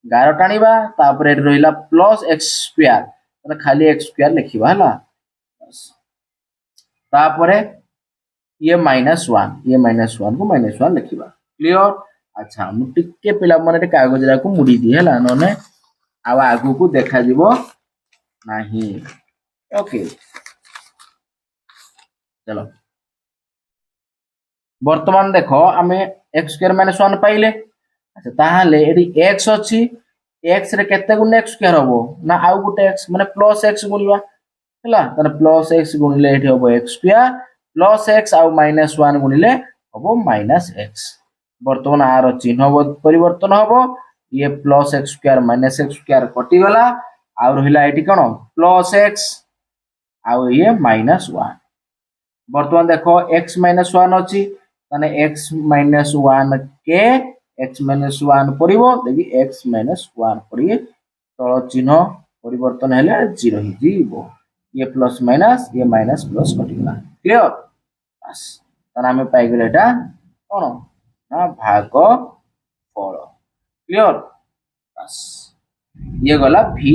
11 टाणीबा तापर एट रहिला प्लस x² तने खाली x² लिखिबा हला तापर ये -1 को -1 लिखिबा क्लियर। अच्छा मु टिके पिला माने कागज रा को मुड़ी दी हला नने आवा आगु को देखा जीवो नाही ओके चलो वर्तमान देखो आमे x² - 1 पाइले अच्छा ताहाले एडी x अछि x रे केते गुण x² होबो ना आउ गुटे x माने प्लस x गुणिबा हला तने प्लस x गुणिले एठी होबो x² प्लस x आउ -1 गुणिले होबो -x वर्तमान आर चिन्ह परिवर्तन होबो ये प्लस x² - x² कटि गला आउ रहिला एठी कोन प्लस x आउ ये -1 वर्तमान देखो x - 1 अछि तने x - 1 के x - 1 परिबो देखि x - 1 परि तळ चिन्ह परिवर्तन हेले 0 हि जीवो ये प्लस माइनस ये माइनस प्लस कटि गला क्लियर बस तने हम पाइ गेले एटा कोन ना भागफल क्लियर बस ये गला vi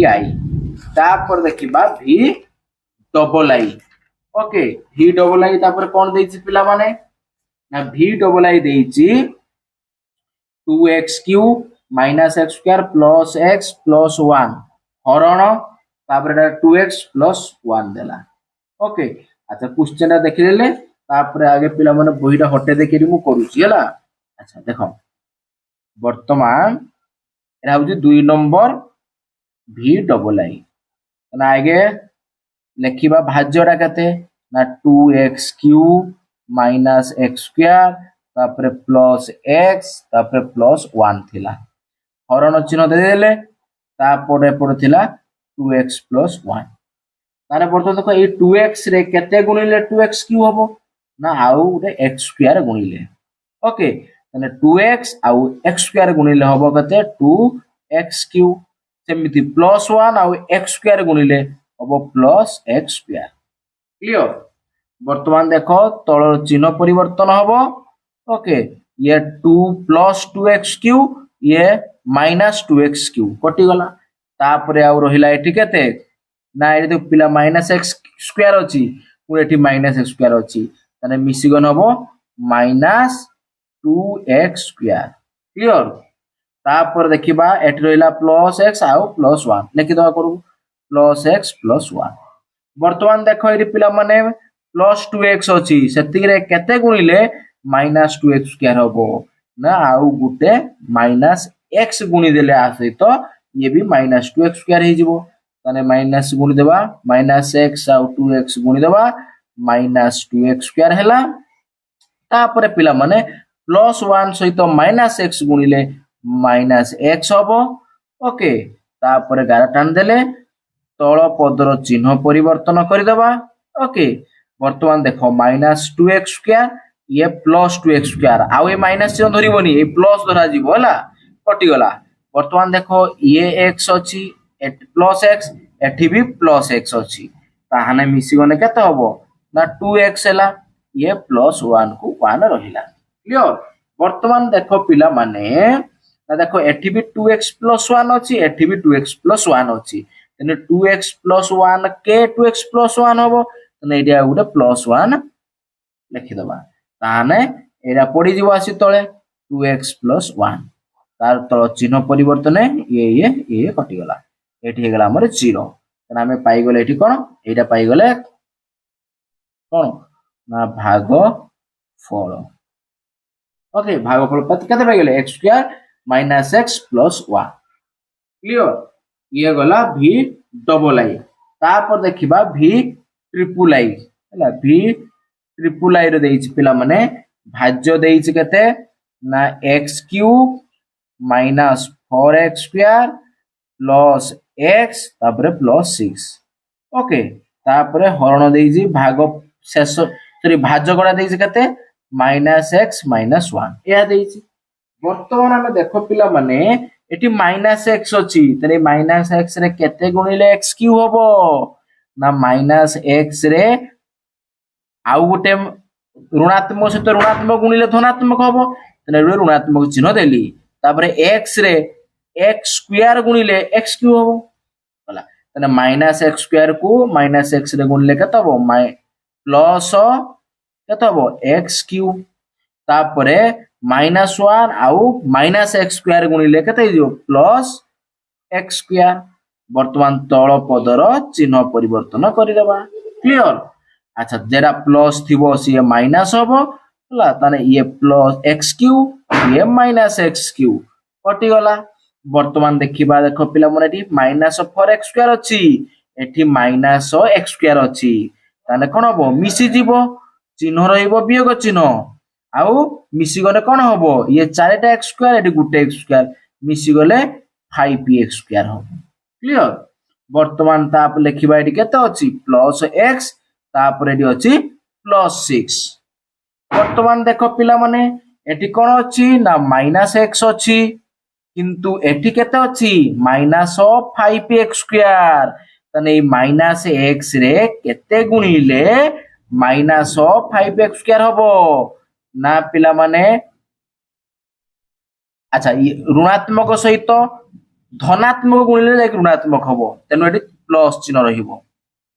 तापर देखिबा v double i okay v double i तापर कोन देछि पिला माने ना v डबल i देछि 2x³ - x² plus x plus 1 हरण तापर एटा 2x प्लस 1 देला ओके अच्छा क्वेश्चन रा देखि लेले तापर आगे पिला माने बहिडा हटे देखि मु करूची हला अच्छा देखो वर्तमान एरा होची 2 नंबर v डबल i ना आगे लेखिबा भाज्यडा कते ना 2x³ - x² तापर प्लस x तापर प्लस 1 थिला हरण चिन्ह दे देले तापर एपड थिला 2x प्लस 1 तारे वर्तमान देखो ए 2x रे केते गुणिले 2x³ होबो ना आउ रे x² गुणिले ओके तने 2x आउ x² गुणिले होबो कते 2x³ सेमिति प्लस 1 आउ x² गुणिले होबो प्लस x² क्लियर वर्तमान देखो तळर चिन्ह परिवर्तन होबो ओके ये 2 प्लस 2x³ ये माइनस 2x³ कटि गला तापरे आउ रहिला एठी केते ना एठी तो पिला -x² अछि पुर एठी -x² अछि तने मिसी गन होबो -2x² क्लियर तापर देखिबा एठी रहिला प्लस x आउ प्लस 1 लेखि दवा करू प्लस x प्लस 1 वर्तमान देखो एठी पिला माने प्लस 2x अछि सेति रे केते गुणिले -2x² होबो ना आउ गुटे -x गुणी देले आसे तो ये भी -2x² हे जिवो तने माइनस गुणी देबा -x आउ 2x गुणी देबा -2x² हैला तापरे पिला माने +1 सहित -x गुणिले -x होबो ओके तापरे 11 टान देले तळ पदर चिन्ह परिवर्तन करि देबा ओके वर्तमान देखो -2x² ये +2x² आउ ए माइनस चिन्ह धरिबोनी ए प्लस धरा जिवो हला कटि गला बर्तमान देख ये एक्स अच्छी प्लस एक्स एठी भी प्लस एक्स अच्छी ताहाने मिसिगने केते हबो ना 2x हैला ये प्लस 1 को 1 रहिला क्लियर। बर्तमान देख पिला माने ना देखो एठी भी 2x प्लस 1 अच्छी एठी भी 2x प्लस 1 अच्छी तेने 2x प्लस 1 के 2x प्लस 1 हबो तने एडिया गुटे प्लस 1 लिखि दबा ताहाने एडा पड़ी जीव आसी तळे 2x प्लस 1 तार तळ चिन्ह परिवर्तन ये कटि गला एठी हे गला हमर 0 तने हमें पाई गले एठी कोन एटा पाई गले कोन ना भाग फल ओके भाग फल केते पाई गले x square minus x plus 1 clear ये गला v डबल आई तापर देखिबा v ट्रिपल आई हला v ट्रिपल आई रो देइछि पिला माने भाज्य देइछि केते ना x cube minus 4x square plus x तापर प्लस 6 ओके तापर हरण देइछि भाग शेष सॉरी भाज्य गडा देइछि केते माइनस x माइनस 1 या देइछि वर्तमान हम देखो पिला माने एटी माइनस x अछि तने माइनस x रे केते गुणिले x क्यूब हबो ना माइनस x रे आउ गोटे ऋणात्मक सहित ऋणात्मक गुणिले धनात्मक हबो तने ऋणात्मक चिन्ह देली तापरे x रे x स्क्वायर गुणिले x क्यूब हबो होला तने माइनस x स्क्वायर को माइनस x रे गुणिले केते हबो प्लस केते हबो x क्यूब तापरे माइनस 1 आउ माइनस x स्क्वायर गुणिले केते हिजो प्लस x स्क्वायर वर्तमान तळ पदर चिन्ह परिवर्तन करि देबा क्लियर। अच्छा जेरा प्लस थिबो से माइनस हबो होला ताने ये प्लस x क्यूब ये माइनस x क्यूब कटि गला वर्तमान देखिबा देखो पिला मन एठी माइनस 4x स्क्वायर अछि एठी माइनस x स्क्वायर अछि ताने कोन हबो मिसी जीवो चिन्ह रहइबो वियोग चिन्ह आउ मिसी गले कोन हबो ये चारटा x स्क्वायर एठी गुटे x स्क्वायर मिसी गले 5x स्क्वायर हबो क्लियर। वर्तमान ताप लिखिबा एठी केते अछि प्लस x तापर एठी अछि प्लस 6 वर्तमान देखो पिला माने एठी कोन अछि ना माइनस x अछि किंतु एठी केते अछि माइनस 5x स्क्वायर तने माइनस x रे केते गुणिले माइनस 5x स्क्वायर हबो ना पिला माने अच्छा ये ऋणात्मक सहित धनात्मक गुणिले लाइक ऋणात्मक हबो तेनो एठी प्लस चिन्ह रहिबो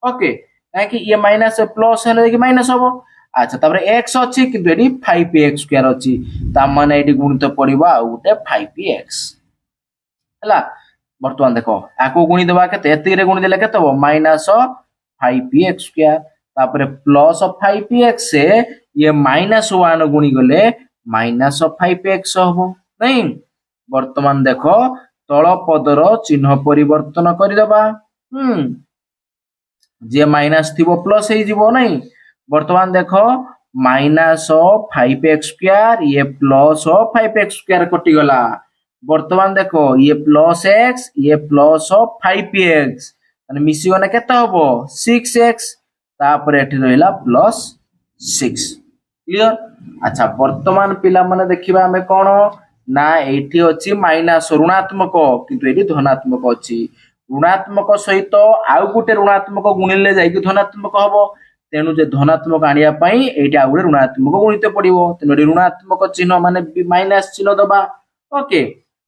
ओके काहे कि ये माइनस प्लस हेले कि माइनस हबो अच्छा तापर x अछि किंतु एठी 5x स्क्वायर अछि ता माने एठी गुणित पड़िबो आ उटे 5x हला वर्तमान देखो आको गुणी देबा केते एति रे गुणी देले केते हबो माइनस 5x स्क्वायर तापर प्लस 5x से ये माइनस 1 गुणी गले माइनस 5x हबो नहीं वर्तमान देखो तळ पदर चिन्ह परिवर्तन करि देबा जे माइनस थिबो प्लस हे जिवो नहीं वर्तमान देखो माइनस 5x स्क्वायर ये प्लस 5x स्क्वायर कटि गला वर्तमान देखो ये प्लस x ये प्लस 5x माने मिसी गने केते हबो 6x तापर एठी रहिला प्लस 6 क्लियर। अच्छा वर्तमान पिला माने देखिबा हमें कोन ना एठी अछि माइनस ऋणात्मक किंतु एठी धनात्मक अछि ऋणात्मक सहित आउ गुटे ऋणात्मक गुणिले जाई कि धनात्मक हबो तेनु जे धनात्मक आनिया पई एठी आउ गुटे ऋणात्मक गुणिते पड़िबो तेनु ऋणात्मक चिन्ह माने माइनस चिन्ह दबा ओके।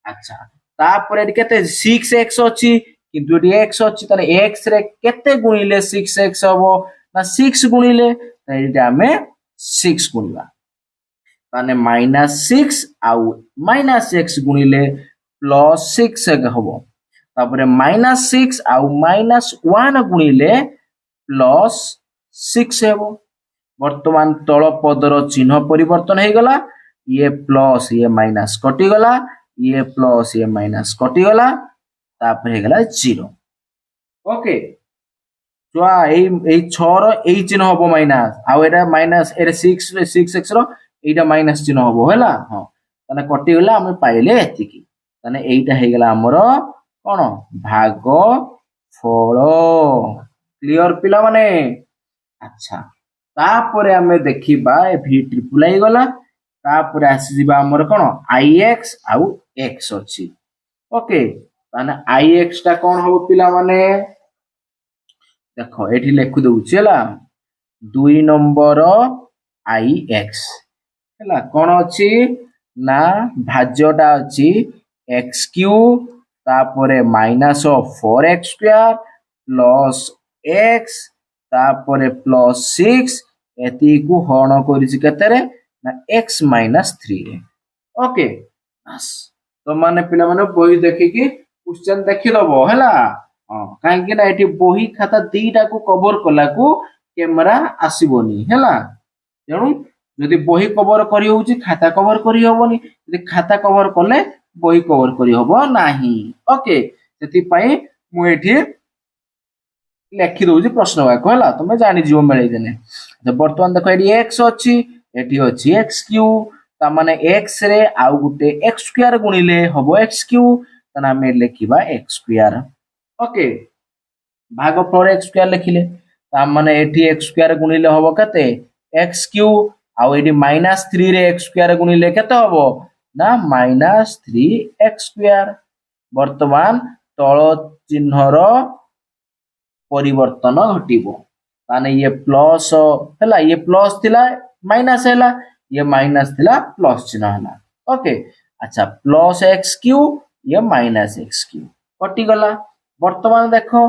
अच्छा तापर एठी केते 6x अछि किंतु एठी x अछि तने x रे केते गुणिले 6x हबो ना 6 गुणिले एठी हमें 6 गुणिबा माने माइनस 6 आउ माइनस x गुणिले प्लस 6 हबो तापर माइनस 6 आउ माइनस 1 गुणिले प्लस 6 हेबो वर्तमान तळ पदर चिन्ह परिवर्तन हे गला ये प्लस ये माइनस कटि गला ये प्लस ये माइनस कटि गला तापर हे गला 0 ओके तो ए 6 रो ए चिन्ह हबो माइनस आउ एटा माइनस ए 6x रो एटा माइनस चिन्ह हबो हैला हां तने कटि गला हम पाइले एति की तने एटा हे गला हमर कोन भाग फल क्लियर पिला माने। अच्छा तापरे हमें देखिबा ए v ट्रिपल आई गला तापरे आसी जिबा हमर कोन ix आउ x अछि ओके ताने ix टा कोन हो पिला माने देखो एठी लिखु दउछि हला 2 नंबर ix हला कोन अछि ना भाज्यटा अछि x क्यूब तापरे minus 4x square plus x तापरे प्लस 6 एती को हरण करिछि केतरे ना x माइनस 3 रे ओके बस तो माने पिला माने बही देखि कि क्वेश्चन देखि दबो हला काहे कि ना एठी बही खाता दीटा को कवर कला को कैमरा आसीबोनी हला तेणु जदि बही कवर करी होउची खाता कवर करी होबोनी जदि खाता कवर करले बही कवर करी होबो नाही ओके सेति पई मु एठी लेखि दउची प्रश्न वाक्य हला तमे जानि जीव मेळै देने तो वर्तमान देखो एठी x अछि एठी अछि x क्यूब ता माने x रे आउ गुटे x स्क्वायर गुणिले होबो x क्यूब तना हम लेखिबा x स्क्वायर ओके भागफल x स्क्वायर लिखिले ता माने एठी x स्क्वायर गुणिले होबो कते x क्यूब आउ एठी -3 रे x स्क्वायर गुणिले केते होबो ना -3x स्क्वायर वर्तमान तळ चिन्हर परिवर्तन घटिबो ताने ये प्लस हला ये प्लस थिला माइनस हला ये माइनस थिला प्लस चिन्ह हला ओके अच्छा प्लस x क्यूब ये माइनस x क्यूब कटि गला वर्तमान देखो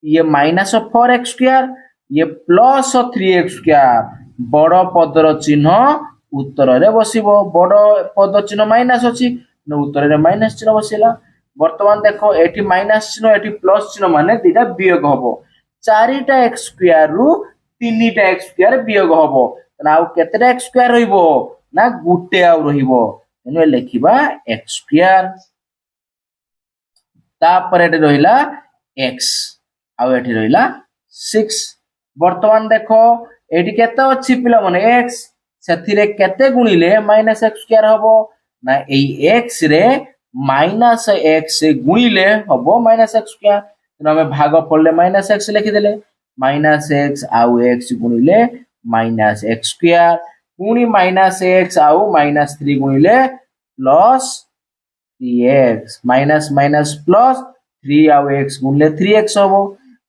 ये -4x स्क्वायर ये प्लस 3x स्क्वायर बड़ पदर चिन्ह उत्तर रे बसिबो बड़ पद चिन्ह माइनस अछि न उत्तर रे माइनस चिन्ह बसिला वर्तमान देखो एठी माइनस चिन्ह एठी प्लस चिन्ह माने दिटा वियोग हबो 4टा x स्क्वायर रु 3टा x स्क्वायर वियोग हबो ना आउ केतेटा x स्क्वायर रहिबो ना गुटे आउ रहिबो एने लेखिबा x स्क्वायर तापर एठी रहिला x आउ एठी रहिला 6 वर्तमान देखो एठी केते अछि पिला माने x सेथिरे केते गुणिले -x स्क्वायर हबो ना एई x रे -x गुणिले हबो -x स्क्वायर तो हमें भागफल ले -x लिखि देले -x आउ x गुणिले -x स्क्वायर पुनी -x आउ -3 गुणिले plus 3x minus minus plus 3 आउ x गुणिले 3x हबो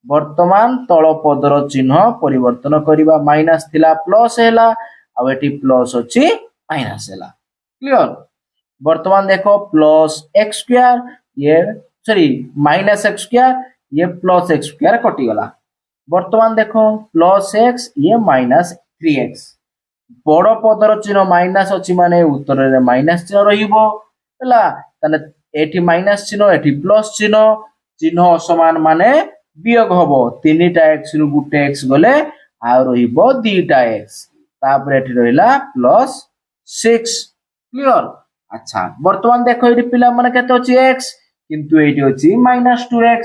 वर्तमान तळ पदर चिन्ह परिवर्तन करिबा माइनस थिला प्लस हैला आ एटी प्लस अछि माइनस हैला क्लियर वर्तमान देखो प्लस x स्क्वायर ये सॉरी -x स्क्वायर ये प्लस x स्क्वायर कटि गला वर्तमान देखो प्लस x ये -3x बड़ पदर चिन्ह माइनस अछि माने उत्तर रे माइनस चिन्ह रहिबो हैला तने एठी माइनस चिन्ह एठी प्लस चिन्ह चिन्ह समान माने वियोग हबो 3टा x रु गुटे x गले आ रहिबो 2टा x तापर एठी रहिला प्लस 6 क्लियर अच्छा वर्तमान देखो एठी पिला माने केते अछि x किंतु एठी अछि -2x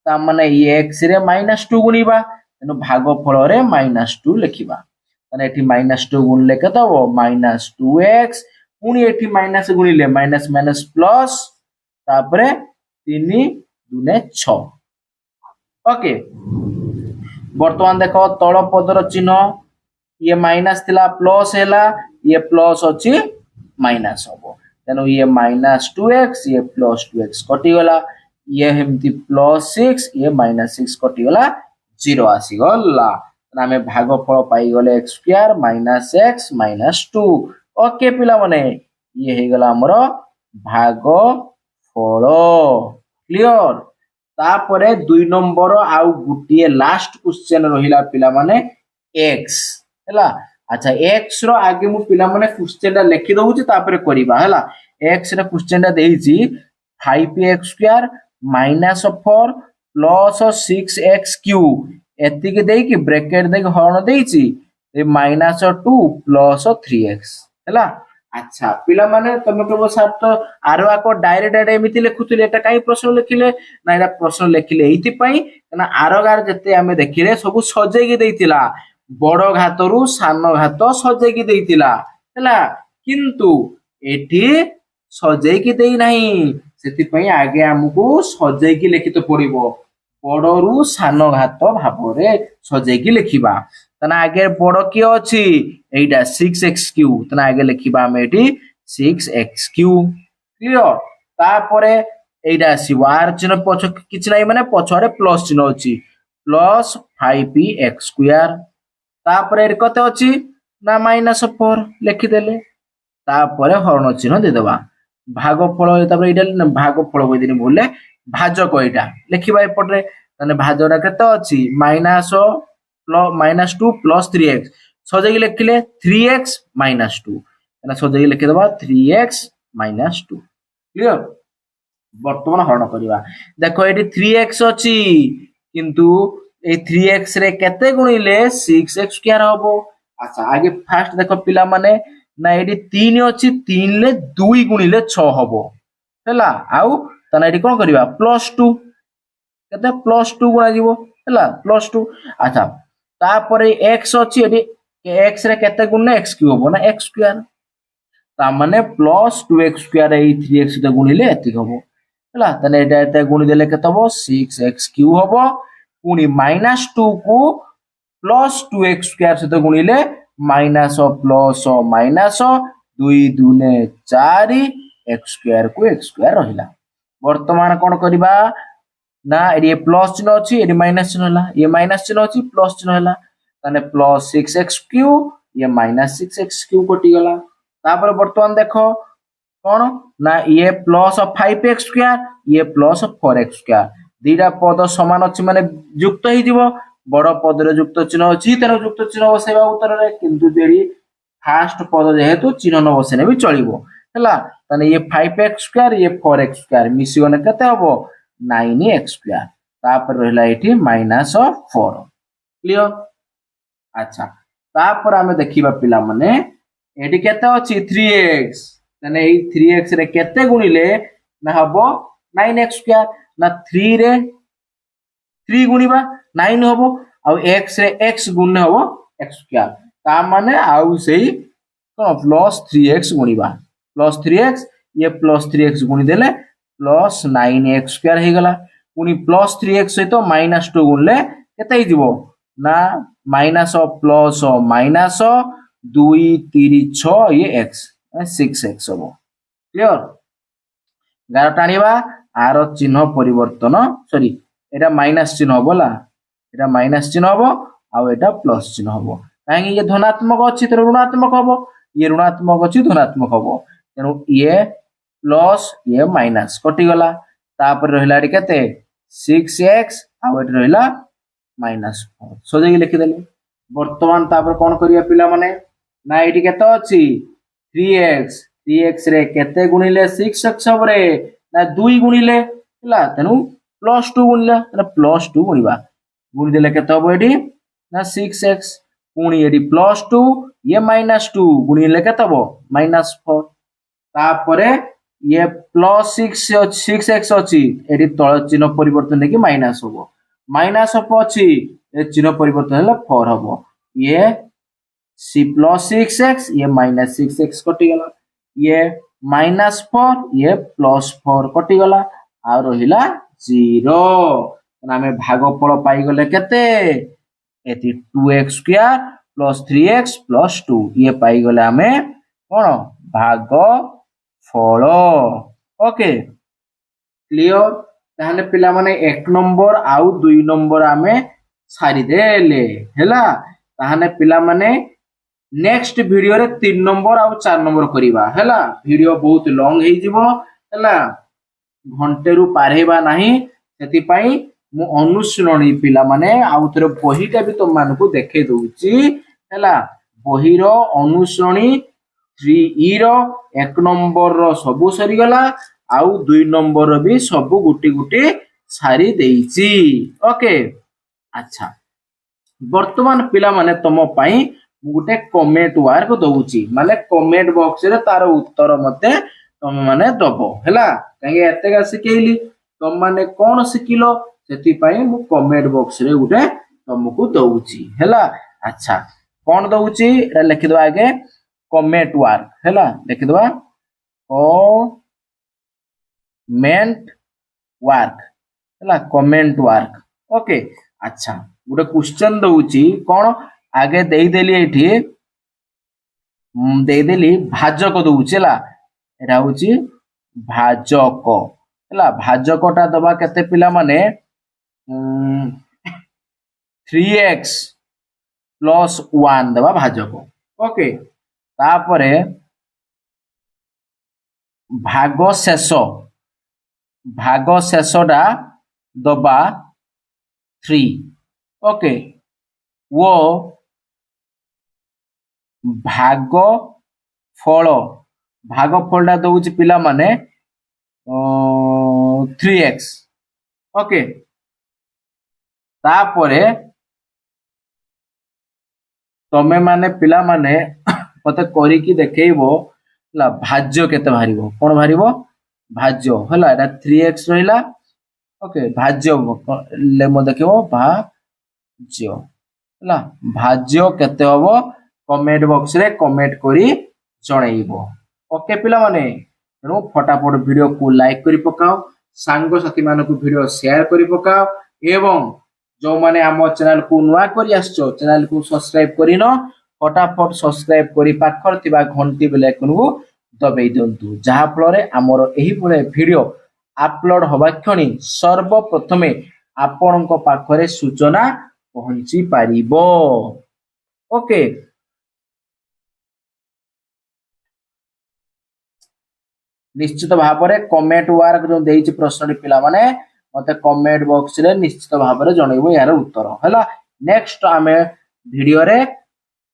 ता माने ये x रे -2 गुणीबा तनो भागफल रे -2 लिखिबा तने एठी -2 गुणले केते हो -2x पुनी एठी माइनस गुणिले माइनस माइनस प्लस तापरे 3 दुने 6 ओके वर्तमान देखो तळ पदर चिन्ह ये माइनस थिला प्लस हैला ये प्लस अछि माइनस होबो तेनो ये -2x ये प्लस 2x कटि गला ये हेमति +6 ये -6 कटि गला 0 आसी गला नामे भागफल पाई गले x स्क्वायर -x -2 ओके पिला माने ये हे गला हमर भागफल क्लियर तापरे 2 नंबर आउ गुटिए लास्ट क्वेश्चन रहिला पिला माने x हैला अच्छा x रो आगे मु पिला माने क्वेश्चन ता लिखि दउची तापरे करिबा हैला x रे क्वेश्चन ता देइची 5x square -4 plus 6x cube एति के देई कि ब्रैकेट देके हरण देइची ए -2 प्लस 3x हैला अच्छा पिला माने तमे कहबो सर तो आरो को डायरेक्ट एमिति लिखुतिले एटा काई प्रश्न लिखिले ना एटा प्रश्न लिखिले एति पई ना आरो गार जते हमें देखिले सब सजे के देइतिला बड़ घातरू सान घात सजे के देइतिला हैला किंतु एठी सजे के देई नाही सेति पई आगे हमकु सजे के लिखित पड़िबो बड़रू सान घात भाबरे सजे के लिखिबा तना आगे बड़ की अछि एटा 6x क्यूब तना आगे लिखिबा हम एठी 6x क्यूब क्लियर तापरे এইটা আসিব আর চিহ্ন পছ কিছু নাই মানে পছরে প্লস চিহ্ন ଅଛି প্লস 5x স্কয়ার তারপরে এর কত ଅଛି না -4 লিখিদেলে তারপরে হরণ চিহ্ন দেদেবা ভাগফল তারপরে এইটা ভাগফল কইদিনি ভুলে ভাজক এইটা লিখিবা এপটরে তাহলে ভাজটা কেতে ଅଛି -2 প্লস 3x সজাই লিখিলে 3x -2 তাহলে সজাই লিখিদেবা 3x -2 ক্লিয়ার বর্তমান হরণ করিবা দেখো এটি 3x ଅଛି কিন্তু এই 3x রে কেতে গুণিলে 6x স্কয়ার হবো আচ্ছা আগে ফার্স্ট দেখো পিলা মানে না এটি 3 ଅଛି 3 লে 2 গুণিলে 6 হবো ହେଲା ଆଉ তাহলে এটি কোন করিবা +2 কেতে +2 গুণা ଯିବ ହେଲା +2 আচ্ছা তারপরে x ଅଛି এটি x রে কেতে গুণলে x কিউব হবো না x স্কয়ার তা মানে +2x স্কয়ার এই 3x তে গুণিলে এতি হবো ହେଲା তাহলে এটা এতে গুণি দেলে কেতে হবো 6x কিউব হবো পুনি -2 কু +2x স্কয়ার সହିତ গুণিলে মাইনাস প্লস মাইনাস 2 দুনে 4 x স্কয়ার কু x স্কয়ার রহিলা বর্তমান কোন করিবা না এটি প্লস চিহ্ন ଅଛି এটি মাইনাস চিহ্ন হলা ये মাইনাস চিহ্ন ଅଛି প্লস চিহ্ন হলা তাহলে প্লস 6x কিউ ये মাইনাস 6x কিউ কটি গলা তারপরে বর্তমান দেখো কোন না ये প্লস 5x স্কয়ার ये প্লস 4x স্কয়ার দুইটা পদ সমান ଅଛି মানে যুক্ত হই দিব বড় পদরে যুক্ত চিহ্ন ଅଛି তেনো যুক্ত চিহ্ন বসাইবা উত্তରରେ কিন্তু দেরি ফার্স্ট পদ যেহেতু চিহ্ন ন বসাইলে भी চলিব ହେଲା তাহলে ये 5x স্কয়ার ये 4x স্কয়ার মিশি গনে কেতে হবো 9x স্কয়ার তারপর রহিলা এটি -4 ক্লিয়ার আচ্ছা তারপর আমি দেখিবা পিলা মানে এটি কেতে ଅଛି 3x তাহলে এই 3x রে কেতে গুণিলে না হবো 9x স্কয়ার না 3 রে 3 গুণিবা 9 হবো আর x রে x গুণনে হবো x স্কয়ার তা মানে আউ সেই কোন প্লস 3x গুণিবা প্লস 3x ये প্লস 3x গুণি দেলে প্লস 9x স্কয়ার হই গলা পুনি প্লস 3x সହିତ -2 গুণলে কেতে হই দিব না মাইনাস প্লস মাইনাস 2 3 6 ये x 6x হবো ক্লিয়ার গার টানিবা আর চিহ্ন পরিবর্তন সরি এটা মাইনাস চিহ্ন হবলা এটা মাইনাস চিহ্ন হবো আর এটা প্লস চিহ্ন হবো কারণ ये ধনাত্মক ଅଛି তো ঋণাত্মক হবো ये ऋणात्मक ଅଛି ধনাত্মক হবো তেଣୁ ये প্লস ये মাইনাস কটি গলা তারপরে রহিলা এটি কেতে 6x আর এটি রহিলা -4 সজাই লিখি দেলে বর্তমান তারপরে কোন করিয়া পিলা মানে না এটি কেতে ଅଛି 3x রে কেতে গুণিলে 6x হবরে না 2 গুণিলে ହେଲା তেଣୁ +2 গুণিলা তাহলে +2 গুণিবা গুণি দেলে কেতে হবো এটি না 6x পুনি এটি +2 ये -2 গুণিলে কেতে হবো -4 তারপরে ये +6x ଅଛି এটি তଳ চিহ্ন পরিবর্তন নেকি মাইনাস হবো মাইনাস ଅଛି এ চিহ্ন পরিবর্তন হলে 4 হবো ये सी प्लस 6x ये -6x कटि गला ये -4 ये +4 कटि गला आ रहिला 0 आमे भागफल पाई गले केते एति 2x square plus 3x plus 2 ये पाई गले आमे कोन भागफल ओके क्लियर ताहले पिला माने 1 नंबर आउ 2 नंबर आमे सारी देले हैला ताहले पिला माने नेक्स्ट वीडियो रे 3 नंबर आउ 4 नंबर करिबा हैला वीडियो बहुत लॉन्ग हे जिवो हैला घंटे रु पारेबा नाही सेति पई मु अनुशीलनी पिला माने आउ तरे बहिटा भी तुम मानको देखे दउची हैला बहिर अनुशीलनी 3e रो 1 नंबर रो सबु सरी गला आउ 2 नंबर रो भी सबु गुटी गुटी सारी देइची ओके अच्छा वर्तमान पिला माने तम पई गोटे कमेंट वर्क दउची माने कमेंट बॉक्स रे तार उत्तर मते तुम माने दबो हैला काहे एतेगा सिकेइली तुम माने कोन सिकिलो सेति पई मु कमेंट बॉक्स रे गोटे तुमको दउची हैला अच्छा कोन दउची एटा लिखि दो आगे कमेंट वर्क हैला लिखि दो कमेंट वर्क हैला कमेंट वर्क ओके अच्छा गोटे क्वेश्चन दउची कोन आगे देई देली एठी देई देली भाजक दउचेला एटा होची भाजक ହେଲା ଭାଜକଟା ଦବା କେତେ पिला माने 3x प्लस 1 दबा भाजक ओके तापरे भाग शेषटा दबा 3 ओके वो भाग फलटा दउची पिला माने 3x ओके तापरे तमे माने पिला माने मते करिकी देखैबो ला भाज्य केते भारिबो कोन भारिबो भाज्य हला एटा 3x रहिला ओके भाज्य ले मो देखिबो भाज्य हला भाज्य केते हबो कमेंट बॉक्स रे कमेंट करी जणाइबो ओके पिला माने रो फटाफट वीडियो को लाइक करी पकाओ सांग साथी मानको वीडियो शेयर करी पकाओ एवं जो माने हम चैनल को नुआ करी आछो चैनल को सब्सक्राइब करी न फटाफट सब्सक्राइब करी पाखर तिबा घंटी बेल आइकन को दबाई दियंतु जहा फल रे हमर एही पुरे वीडियो अपलोड होबा क्षणी सर्वप्रथमे आपनक पाखरे सूचना पहुंची पारिबो ओके निश्चित भाव में कमेंट वर्क जो देइछि प्रश्न पिला माने मते कमेंट बॉक्स रे निश्चित भाव में जणाइबो यार उत्तर हला नेक्स्ट आमे वीडियो रे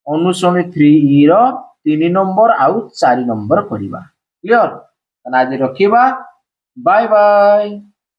अनुसरणी 3 रो 3 नंबर आउ 4 नंबर करिबा क्लियर आज रखिबा बाय बाय।